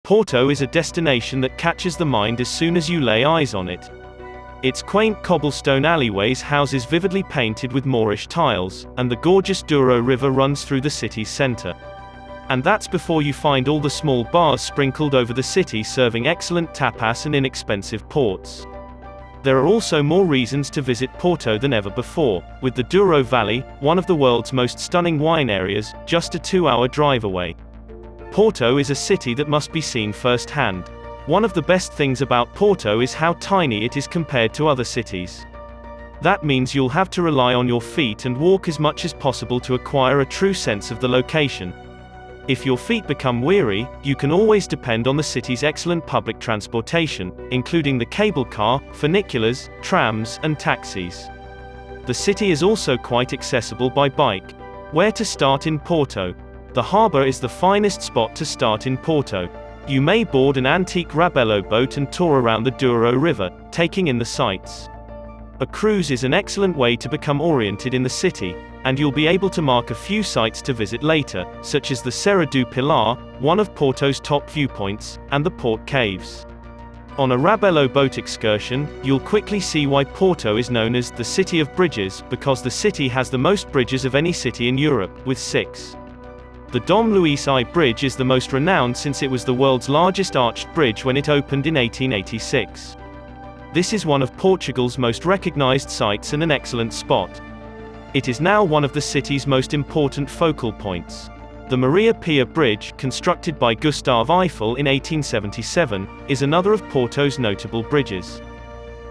Porto is a destination that catches the mind as soon as you lay eyes on it. Its quaint cobblestone alleyways houses vividly painted with Moorish tiles, and the gorgeous Douro River runs through the city's center. And that's before you find all the small bars sprinkled over the city serving excellent tapas and inexpensive ports. There are also more reasons to visit Porto than ever before, with the Douro Valley, one of the world's most stunning wine areas, just a 2-hour drive away. Porto is a city that must be seen firsthand. One of the best things about Porto is how tiny it is compared to other cities. That means you'll have to rely on your feet and walk as much as possible to acquire a true sense of the location. If your feet become weary, you can always depend on the city's excellent public transportation, including the cable car, funiculars, trams, and taxis. The city is also quite accessible by bike. Where to start in Porto? The harbor is the finest spot to start in Porto. You may board an antique Rabello boat and tour around the Douro River, taking in the sights. A cruise is an excellent way to become oriented in the city, and you'll be able to mark a few sites to visit later, such as the Serra do Pilar, one of Porto's top viewpoints, and the Port Caves. On a Rabello boat excursion, you'll quickly see why Porto is known as the City of Bridges, because the city has the most bridges of any city in Europe, with 6. The Dom Luís I Bridge is the most renowned since it was the world's largest arched bridge when it opened in 1886. This is one of Portugal's most recognized sites and an excellent spot. It is now one of the city's most important focal points. The Pia Bridge, constructed by Gustave Eiffel in 1877, is another of Porto's notable bridges.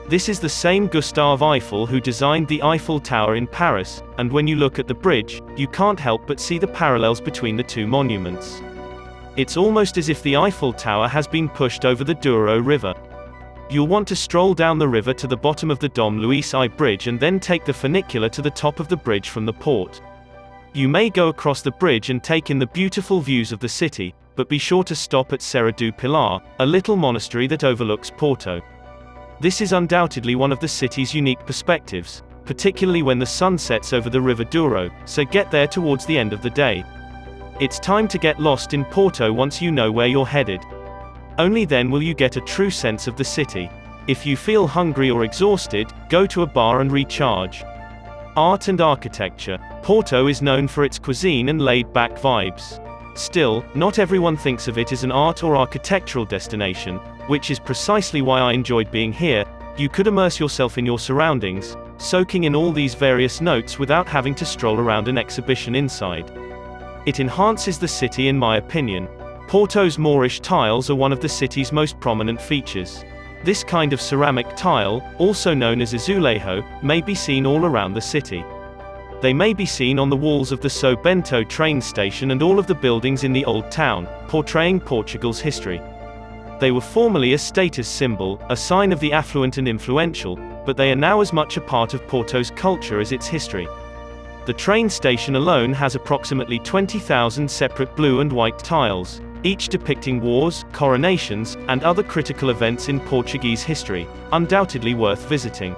This is the same Gustave Eiffel who designed the Eiffel Tower in Paris, and when you look at the bridge, you can't help but see the parallels between the two monuments. It's almost as if the Eiffel Tower has been pushed over the Douro River. You'll want to stroll down the river to the bottom of the Dom Luís I Bridge and then take the funicular to the top of the bridge from the port. You may go across the bridge and take in the beautiful views of the city, but be sure to stop at Serra do Pilar, a little monastery that overlooks Porto. This is undoubtedly one of the city's unique perspectives, particularly when the sun sets over the River Douro, so get there towards the end of the day. It's time to get lost in Porto once you know where you're headed. Only then will you get a true sense of the city. If you feel hungry or exhausted, go to a bar and recharge. Art and architecture. Porto is known for its cuisine and laid-back vibes. Still, not everyone thinks of it as an art or architectural destination, which is precisely why I enjoyed being here. You could immerse yourself in your surroundings, soaking in all these various notes without having to stroll around an exhibition inside. It enhances the city in my opinion. Porto's Moorish tiles are one of the city's most prominent features. This kind of ceramic tile, also known as azulejo, may be seen all around the city. They may be seen on the walls of the São Bento train station and all of the buildings in the Old Town, portraying Portugal's history. They were formerly a status symbol, a sign of the affluent and influential, but they are now as much a part of Porto's culture as its history. The train station alone has approximately 20,000 separate blue and white tiles, each depicting wars, coronations, and other critical events in Portuguese history, undoubtedly worth visiting.